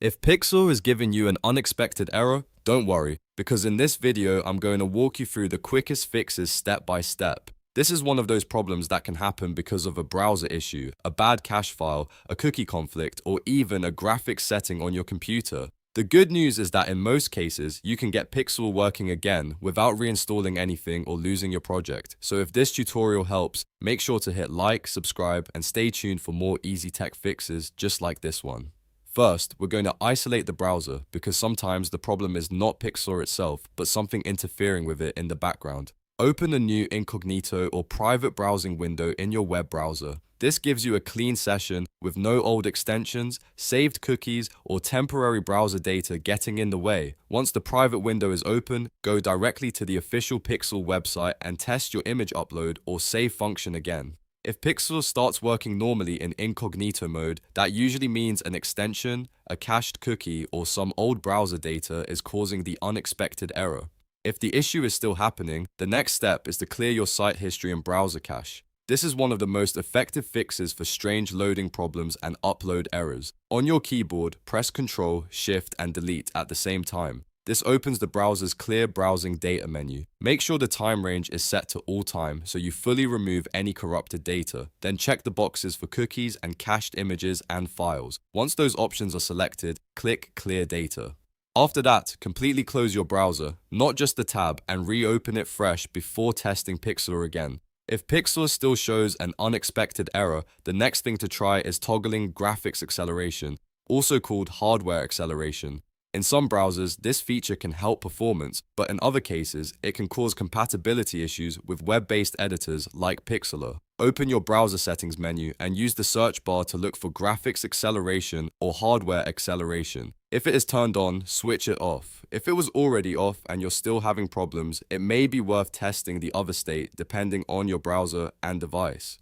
If Pixlr is giving you an unexpected error, don't worry, because in this video I'm going to walk you through the quickest fixes step by step. This is one of those problems that can happen because of a browser issue, a bad cache file, a cookie conflict, or even a graphics setting on your computer. The good news is that in most cases, you can get Pixlr working again without reinstalling anything or losing your project. So if this tutorial helps, make sure to hit like, subscribe, and stay tuned for more easy tech fixes just like this one. First, we're going to isolate the browser because sometimes the problem is not Pixlr itself, but something interfering with it in the background. Open a new Incognito or private browsing window in your web browser. This gives you a clean session with no old extensions, saved cookies, or temporary browser data getting in the way. Once the private window is open, go directly to the official Pixlr website and test your image upload or save function again. If Pixlr starts working normally in incognito mode, that usually means an extension, a cached cookie, or some old browser data is causing the unexpected error. If the issue is still happening, the next step is to clear your site history and browser cache. This is one of the most effective fixes for strange loading problems and upload errors. On your keyboard, press Ctrl, Shift, and Delete at the same time. This opens the browser's Clear Browsing Data menu. Make sure the time range is set to all time so you fully remove any corrupted data. Then check the boxes for cookies and cached images and files. Once those options are selected, click Clear Data. After that, completely close your browser, not just the tab, and reopen it fresh before testing Pixlr again. If Pixlr still shows an unexpected error, the next thing to try is toggling graphics acceleration, also called hardware acceleration. In some browsers, this feature can help performance, but in other cases, it can cause compatibility issues with web-based editors like Pixlr. Open your browser settings menu and use the search bar to look for graphics acceleration or hardware acceleration. If it is turned on, switch it off. If it was already off and you're still having problems, it may be worth testing the other state depending on your browser and device.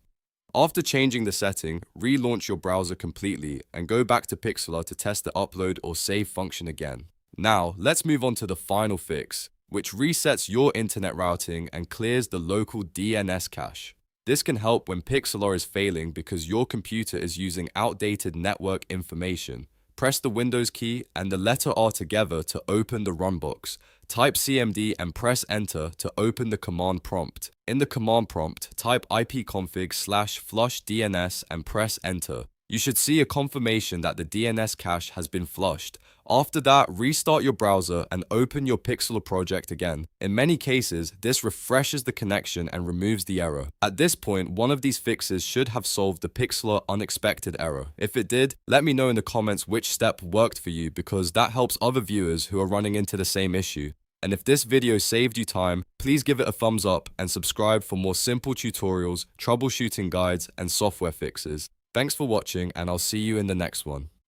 After changing the setting, relaunch your browser completely and go back to Pixlr to test the upload or save function again. Now, let's move on to the final fix, which resets your internet routing and clears the local DNS cache. This can help when Pixlr is failing because your computer is using outdated network information. Press the Windows key and the letter R together to open the run box. Type CMD and press enter to open the command prompt. In the command prompt, type ipconfig/flush DNS and press enter. You should see a confirmation that the DNS cache has been flushed. After that, restart your browser and open your Pixlr project again. In many cases, this refreshes the connection and removes the error. At this point, one of these fixes should have solved the Pixlr unexpected error. If it did, let me know in the comments which step worked for you because that helps other viewers who are running into the same issue. And if this video saved you time, please give it a thumbs up and subscribe for more simple tutorials, troubleshooting guides, and software fixes. Thanks for watching, and I'll see you in the next one.